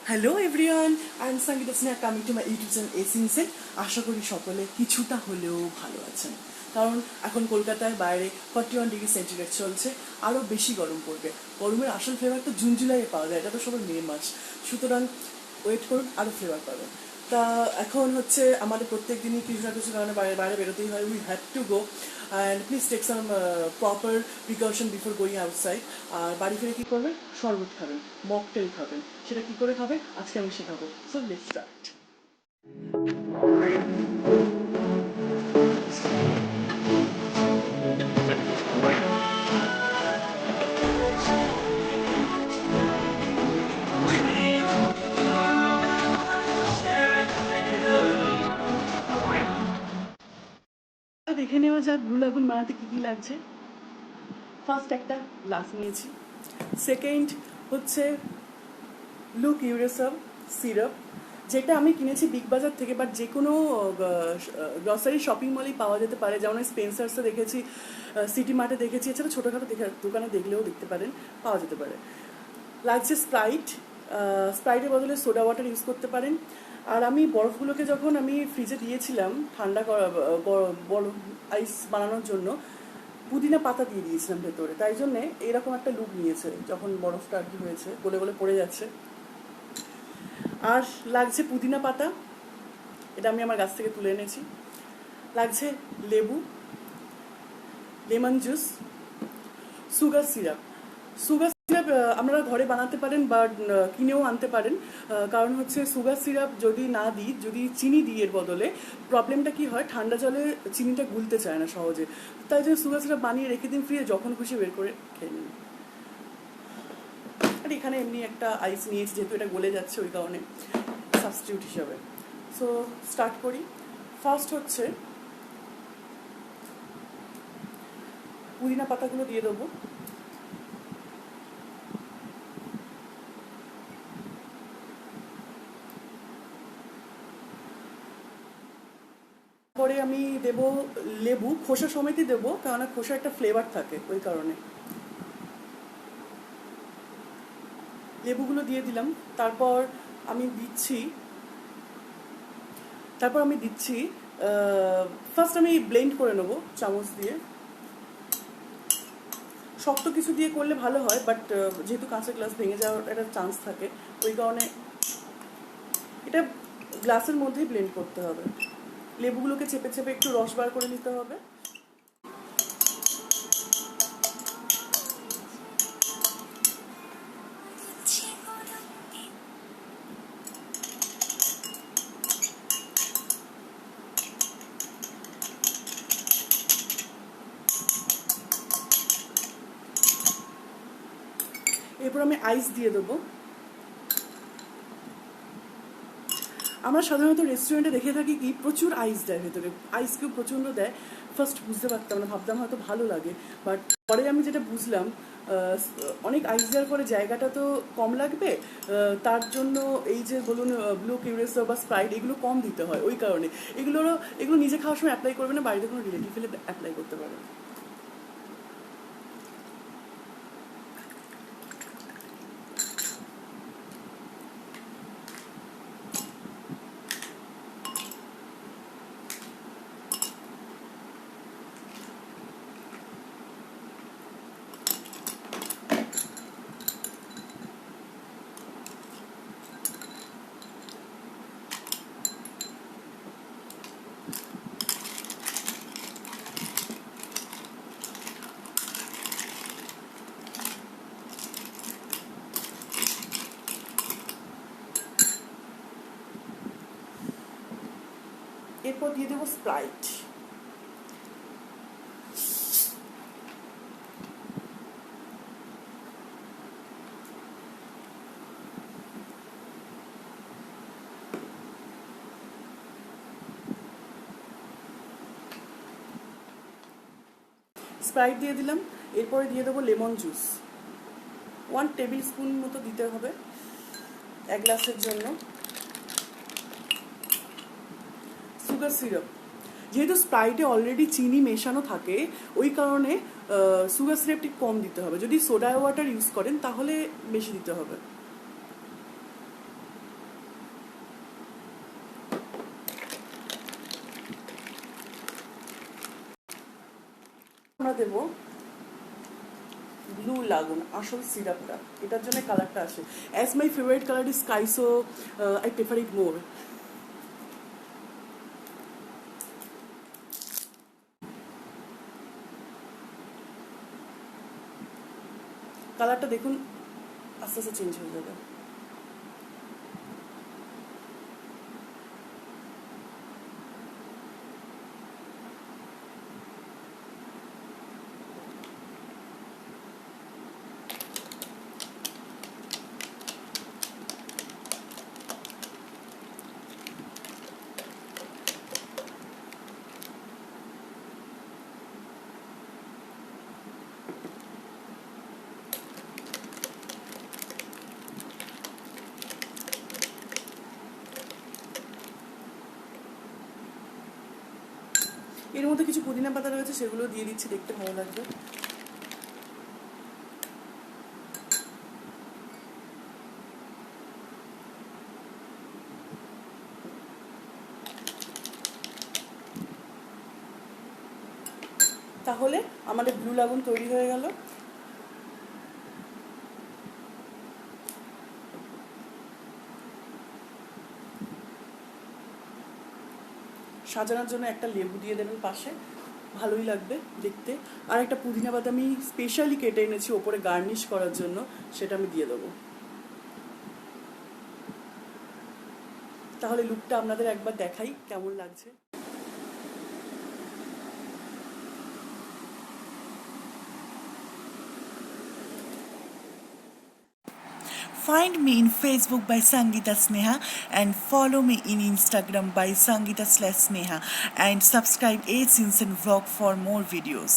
Hello everyone, I am Sangeeta Sneha coming to my YouTube channel এসিনসে। আশা করি সকলে কিছুটা হলেও ভালো আছেন, কারণ এখন কলকাতায় বাইরে 41 ডিগ্রি সেন্টিগ্রেড চলছে। আরও বেশি গরম পড়বে। গরমের আসল ফ্লেভার তো জুন জুলাইয়ে পাওয়া যায়, এটা তো সবার মে মাস। সুতরাং ওয়েট করুন, আরও ফ্লেভার পাবেন। তা এখন হচ্ছে আমাদের প্রত্যেক দিনই কিছু না কিছু কারণে বাইরে বাইরে বেরোতেই হয়। We have to go and please take some proper precaution before going outside. আর বাড়ি ফিরে কী করবেন? শরবত খাবেন, মকটেল খাবেন। সেটা কী করে খাবে আজকে আমি শেখাবো। So let's start. দেখে নেওয়া যাক ব্লু লাগুন বানাতে কী কী লাগছে। ফার্স্ট একটা গ্লাস নিয়েছি। সেকেন্ড হচ্ছে ব্লু কিউরেসল সিরাপ, যেটা আমি কিনেছি বিগ বাজার থেকে, বাট যে কোনো গ্রসারি শপিং মলেই পাওয়া যেতে পারে। যেমন স্পেন্সার্সে দেখেছি, সিটি মার্টে দেখেছি, এছাড়া ছোটোখাটো দোকানে দেখলেও দেখতে পারেন, পাওয়া যেতে পারে। লাগছে স্প্রাইট। স্প্রাইটের বদলে সোডা ওয়াটার ইউজ করতে পারেন। আর আমি বরফগুলোকে যখন আমি ফ্রিজে দিয়েছিলাম ঠান্ডা করা বরফ আইস বানানোর জন্য, পুদিনা পাতা দিয়ে দিয়েছিলাম ভেতরে, তাই জন্যে এরকম একটা লুক নিয়েছে যখন বরফটা আর কি হয়েছে, গলে গলে পড়ে যাচ্ছে। আর লাগছে পুদিনা পাতা, এটা আমি আমার গাছ থেকে তুলে এনেছি। লাগছে লেবু, lemon juice, sugar syrup. Sugar syrup আপনারা ঘরে বানাতে পারেন বা কিনেও আনতে পারেন। কারণ হচ্ছে সুগার সিরাপ যদি না দিই, যদি চিনি দিই এর বদলে, প্রবলেমটা কি হয়, ঠান্ডা জলে চিনিটা গুলতে চায় না সহজে। তাই জন্য সুগার সিরাপ বানিয়ে রেখে দিন ফ্রিজে, যখন খুশি বের করে খেয়ে নিন। আর এখানে এমনি একটা আইস নিয়েছি, যেহেতু এটা গলে যাচ্ছে ওই কারণে সাবস্টিটিউট হিসাবে। সো স্টার্ট করি। ফার্স্ট হচ্ছে পুদিনা পাতাগুলো দিয়ে দেবো। পরে আমি দেব লেবু, খোসা সমেতই দেবো, কারণ খোসা একটা ফ্লেভার থাকে ওই কারণে। লেবুগুলো দিয়ে দিলাম। তারপর আমি দিচ্ছি ফার্স্ট আমি ব্লেন্ড করে নেবো চামচ দিয়ে। শক্ত কিছু দিয়ে করলে ভালো হয়, বাট যেহেতু কাঁচা গ্লাস ভেঙে যাওয়ার একটা চান্স থাকে, ওই কারণে এটা গ্লাসের মধ্যেই ব্লেন্ড করতে হবে। লেবুগুলোকে চেপে চেপে একটু রস বার করে নিতে হবে। এরপর আমি আইস দিয়ে দেবো। আমরা সাধারণত রেস্টুরেন্টে দেখে থাকি কি প্রচুর আইস দেয় ভেতরে, আইস কেউ প্রচণ্ড দেয়। ফার্স্ট বুঝতে পারতাম না, ভাবতাম হয়তো ভালো লাগে, বাট পরে আমি যেটা বুঝলাম, অনেক আইস দেওয়ার পরে জায়গাটা তো কম লাগবে, তার জন্য এই যে বলুন ব্লু কিউরেসো বা স্প্রাইট, এগুলো কম দিতে হয় ওই কারণে। এগুলো নিজে খাওয়ার সময় অ্যাপ্লাই করবে না, বাড়িতে কোনো রিলেটিভ ফেলে অ্যাপ্লাই করতে পারে। এরপর দিয়ে দেবো স্প্রাইট। স্প্রাইট দিয়ে দিলাম। এরপরে দিয়ে দেবো লেমন জুস, 1 টেবিল স্পুন মতো দিতে হবে এক গ্লাসের জন্য। সুগার সিরাপ, যেহেতু স্প্রাইটে অলরেডি চিনি মেশানো থাকে, ওই কারণে সুগার সিরাপটি কম দিতে হবে। যদি সোডা ওয়াটার ইউজ করেন তাহলে বেশি দিতে হবে। আমরা দেবো ব্লু লাগুন আসল সিরাপটা, এটার জন্য কালারটা আসে। As my favourite colour is sky, so I prefer it more. কালারটা দেখুন আস্তে আস্তে চেঞ্জ হয়ে যাবে। এর মধ্যে কিছু পুদিনা পাতা রয়েছে, সেগুলো দিয়ে দিচ্ছি, দেখতে ভালো লাগবে। তাহলে আমাদের ব্লু লাগুন তৈরি হয়ে গেল। সাজানোর জন্য একটা লেবু দিয়ে দেবেন পাশে, ভালোই লাগবে দেখতে। আর একটা পুদিনা পাতা আমি স্পেশালি কেটে এনেছি ওপরে গার্নিশ করার জন্য, সেটা আমি দিয়ে দেবো। তাহলে লুকটা আপনাদের একবার দেখাই কেমন লাগছে। Find me in Facebook by Sangeeta Sneha and follow me in Instagram by Sangeeta/Sneha and subscribe A Simpson Vlog for more videos.